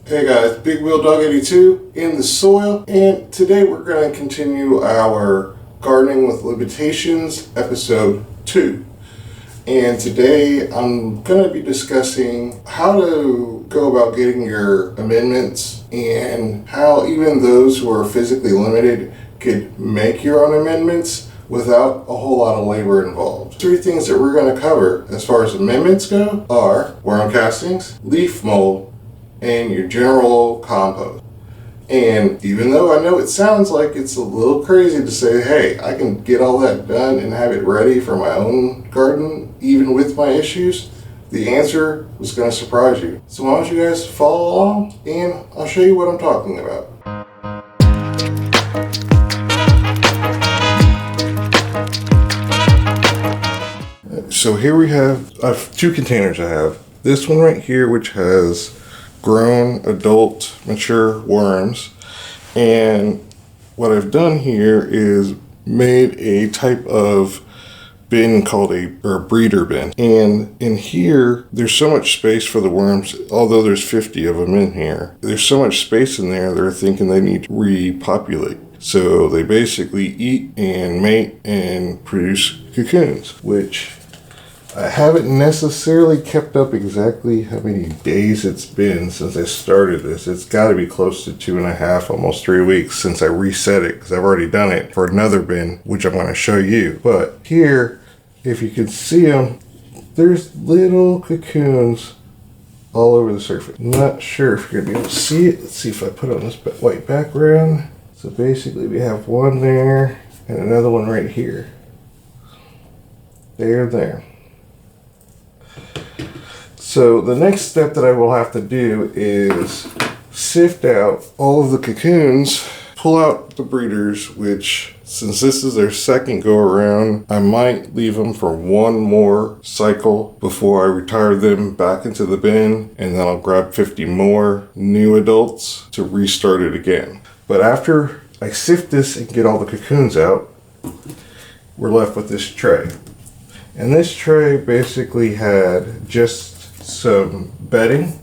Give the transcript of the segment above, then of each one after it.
Hey guys, Big Wheel Dog 82 in the soil, and today we're going to continue our Gardening with Limitations episode 2. And today I'm going to be discussing how to go about getting your amendments and how even those who are physically limited could make your own amendments without a whole lot of labor involved. 3 things that we're going to cover as far as amendments go are worm castings, leaf mold, and your general compost. And even though I know it sounds like it's a little crazy to say, hey, I can get all that done and have it ready for my own garden, even with my issues, the answer was going to surprise you. So why don't you guys follow along and I'll show you what I'm talking about. So here we have 2 containers I have. This one right here, which has grown adult mature worms, and what I've done here is made a type of bin called a breeder bin, and in here there's so much space for the worms. Although there's 50 of them in here, there's so much space in there they're thinking they need to repopulate, so they basically eat and mate and produce cocoons, which I haven't necessarily kept up exactly how many days it's been since I started this. It's got to be close to 2.5, almost 3 weeks since I reset it, because I've already done it for another bin, which I'm going to show you. But here, if you can see them, there's little cocoons all over the surface. Not sure if you're going to be able to see it. Let's see if I put on this white background. So basically we have one there and another one right here. There. So the next step that I will have to do is sift out all of the cocoons, pull out the breeders, which since this is their second go around, I might leave them for one more cycle before I retire them back into the bin, and then I'll grab 50 more new adults to restart it again. But after I sift this and get all the cocoons out, we're left with this tray. And this tray basically had just some bedding,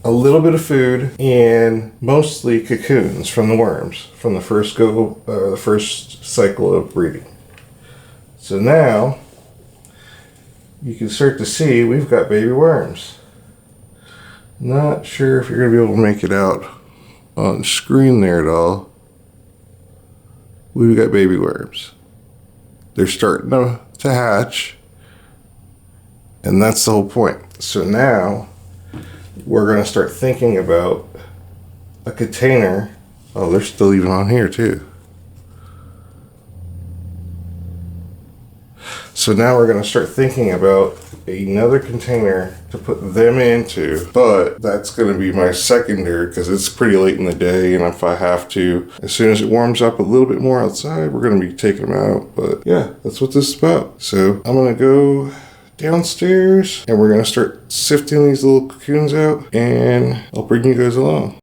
a little bit of food, and mostly cocoons from the worms from the first cycle of breeding. So now you can start to see we've got baby worms. Not sure if you're going to be able to make it out on screen there at all. We've got baby worms. They're starting to hatch, and that's the whole point. So now we're going to start thinking about a container. Oh, they're still even on here too. So now we're going to start thinking about another container to put them into, but that's going to be my secondary because it's pretty late in the day, and if I have to, as soon as it warms up a little bit more outside, we're going to be taking them out. But yeah, that's what this is about. So I'm going to go downstairs and we're going to start sifting these little cocoons out, and I'll bring you guys along.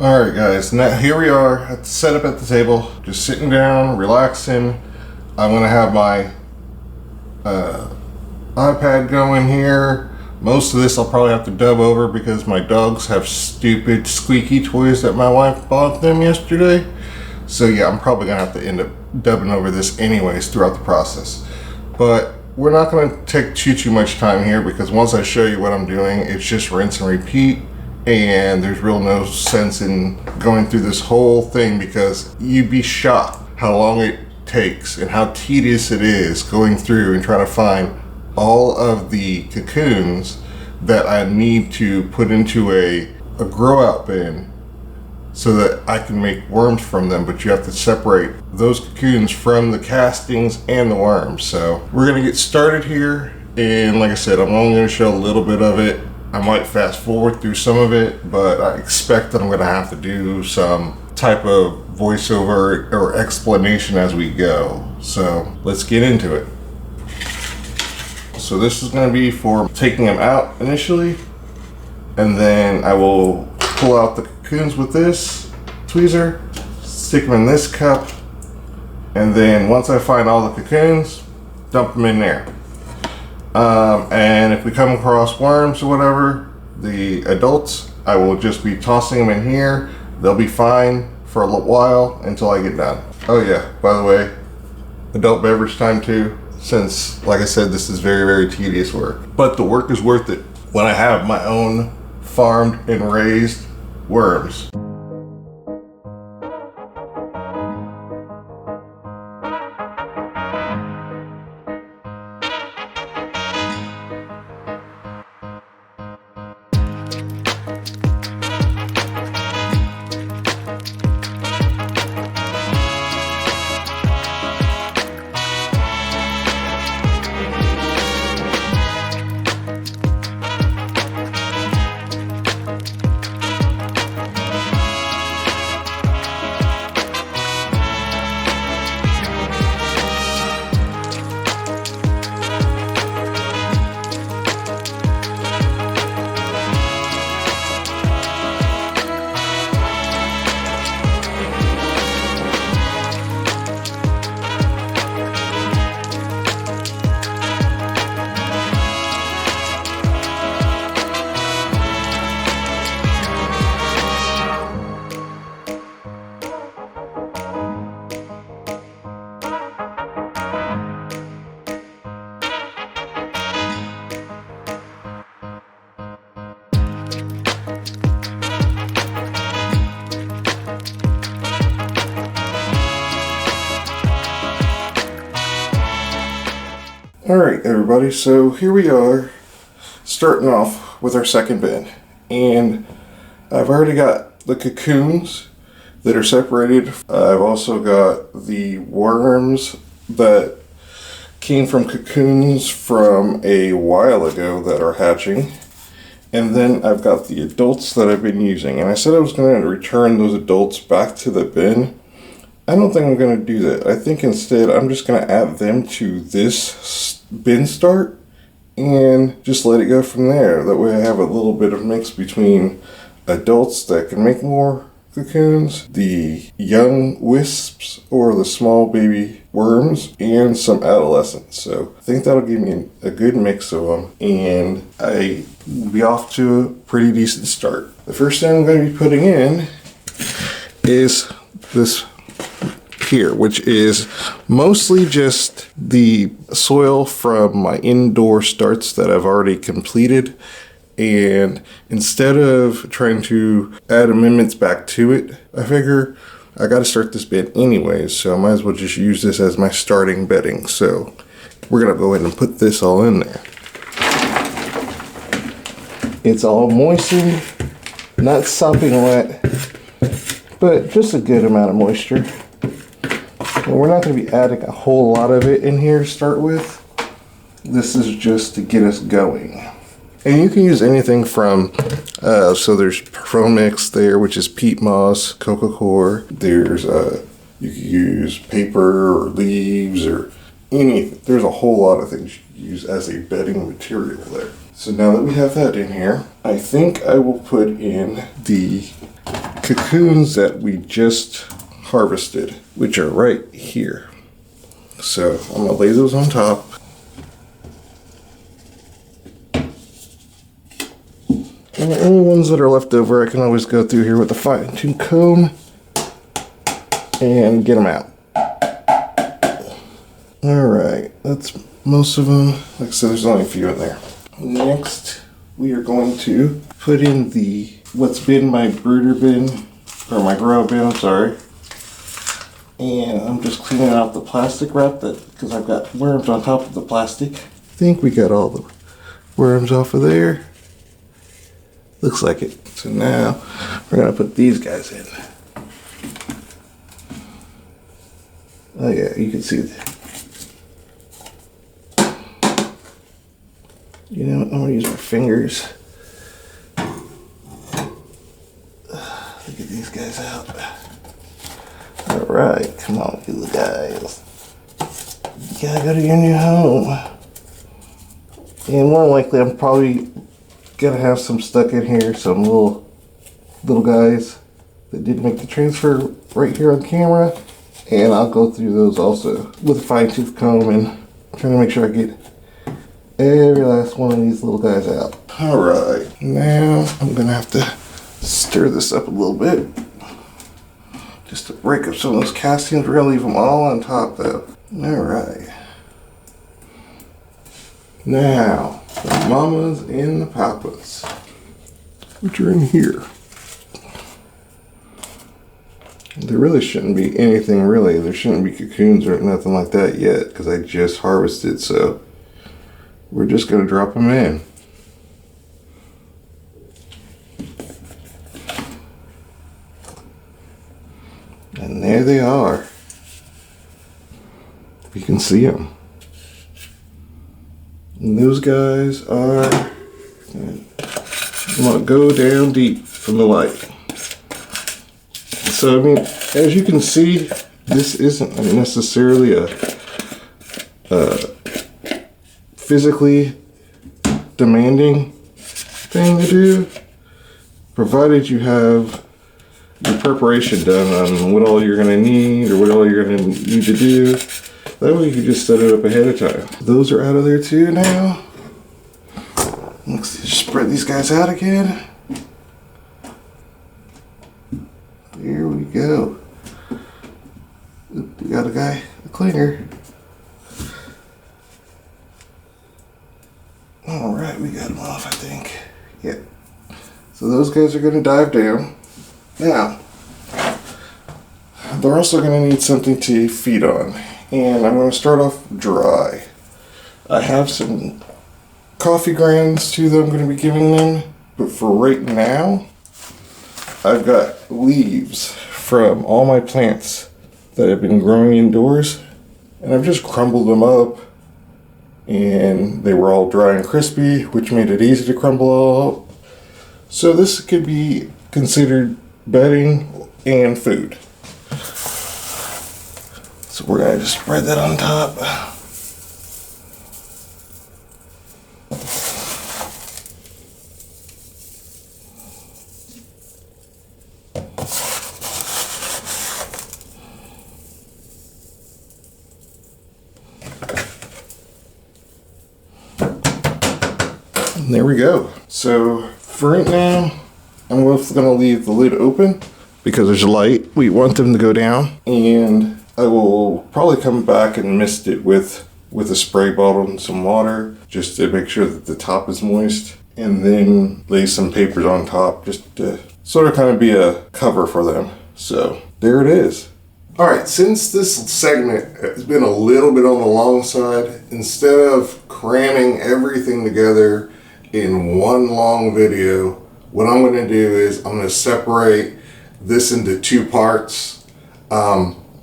Alright guys, now here we are at the setup at the table, just sitting down, relaxing. I'm going to have my iPad going here. Most of this I'll probably have to dub over because my dogs have stupid squeaky toys that my wife bought them yesterday. So yeah, I'm probably going to have to end up dubbing over this anyways throughout the process. But we're not going to take too much time here, because once I show you what I'm doing, it's just rinse and repeat. And there's real no sense in going through this whole thing, because you'd be shocked how long it takes and how tedious it is going through and trying to find all of the cocoons that I need to put into a grow out bin so that I can make worms from them. But you have to separate those cocoons from the castings and the worms. So we're going to get started here, and like I said, I'm only going to show a little bit of it. I might fast forward through some of it, but I expect that I'm going to have to do some type of voiceover or explanation as we go. So let's get into it. So this is going to be for taking them out initially, and then I will pull out the cocoons with this tweezer, stick them in this cup, and then once I find all the cocoons, dump them in there. And if we come across worms or whatever, the adults, I will just be tossing them in here. They'll be fine for a little while until I get done. Oh yeah, by the way, adult beverage time too, since like I said, this is very, very tedious work. But the work is worth it when I have my own farmed and raised worms. Alright everybody, so here we are starting off with our second bin, and I've already got the cocoons that are separated. I've also got the worms that came from cocoons from a while ago that are hatching, and then I've got the adults that I've been using. And I said I was going to return those adults back to the bin. I don't think I'm going to do that. I think instead I'm just going to add them to this bin start and just let it go from there. That way I have a little bit of mix between adults that can make more cocoons, the young wisps or the small baby worms, and some adolescents. So I think that'll give me a good mix of them, and I will be off to a pretty decent start. The first thing I'm going to be putting in is this here, which is mostly just the soil from my indoor starts that I've already completed. And instead of trying to add amendments back to it, I figure I got to start this bin anyways, so I might as well just use this as my starting bedding. So we're going to go ahead and put this all in there. It's all moistened, not sopping wet, but just a good amount of moisture. And we're not going to be adding a whole lot of it in here to start with. This is just to get us going. And you can use anything from, so there's Promix there, which is peat moss, coco coir. There's, you can use paper or leaves or anything. There's a whole lot of things you can use as a bedding material there. So now that we have that in here, I think I will put in the cocoons that we just harvested, which are right here. So I'm gonna lay those on top. And the only ones that are left over, I can always go through here with a fine-tooth comb and get them out. Alright, that's most of them. Like I said, there's only a few in there. Next, we are going to put in what's been my brooder bin, or my grow bin, I'm sorry. And I'm just cleaning out the plastic wrap because I've got worms on top of the plastic. I think we got all the worms off of there. Looks like it. So now we're gonna put these guys in. Oh yeah, you can see it. You know what, I'm gonna use my fingers. Look at these guys out. Alright, come on, you guys. You gotta go to your new home. And more likely, I'm probably gonna have some stuck in here, some little guys that didn't make the transfer right here on camera. And I'll go through those also with a fine-tooth comb and trying to make sure I get every last one of these little guys out. All right, now I'm gonna have to stir this up a little bit just to break up some of those castings. We're gonna leave them all on top though. All right. Now, the mamas and the papas, which are in here. There really shouldn't be anything really. There shouldn't be cocoons or nothing like that yet because I just harvested, so we're just gonna drop them in. And there they are. You can see them. And those guys are, I'm gonna go down deep from the light. So, I mean, as you can see, this isn't necessarily a physically demanding thing to do, provided you have your preparation done on what all you're gonna need or what all you're gonna need to do. That way you can just set it up ahead of time. Those are out of there too now. Let's just spread these guys out again. There we go. Oop, we got a guy, a clinger. All right, we got him off, I think. Yep. So those guys are gonna dive down. Now, they're also gonna need something to feed on. And I'm going to start off dry. I have some coffee grounds too that I'm going to be giving them. But for right now, I've got leaves from all my plants that have been growing indoors. And I've just crumbled them up. And they were all dry and crispy, which made it easy to crumble all up. So this could be considered bedding and food. So we're going to just spread that on top. And there we go. So for right now, I'm going to leave the lid open because there's light. We want them to go down, and I will probably come back and mist it with a spray bottle and some water just to make sure that the top is moist, and then lay some papers on top just to sort of kind of be a cover for them. So there it is. All right, since this segment has been a little bit on the long side, instead of cramming everything together in one long video, what I'm going to do is I'm going to separate this into two parts.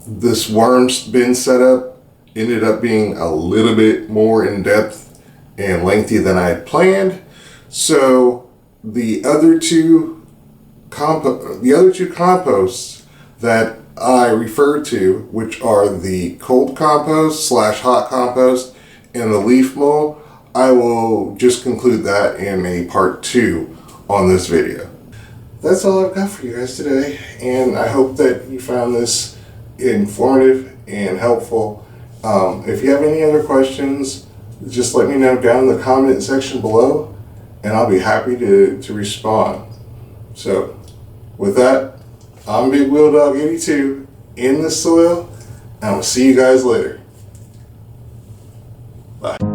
This worm's bin setup ended up being a little bit more in depth and lengthy than I had planned. So the other two composts that I referred to, which are the cold compost / hot compost and the leaf mold, I will just conclude that in a part 2 on this video. That's all I've got for you guys today, and I hope that you found this informative and helpful. If you have any other questions, just let me know down in the comment section below, and I'll be happy to respond. So with that, I'm Big Wheel Dog 82 in the soil, and I'll see you guys later. Bye.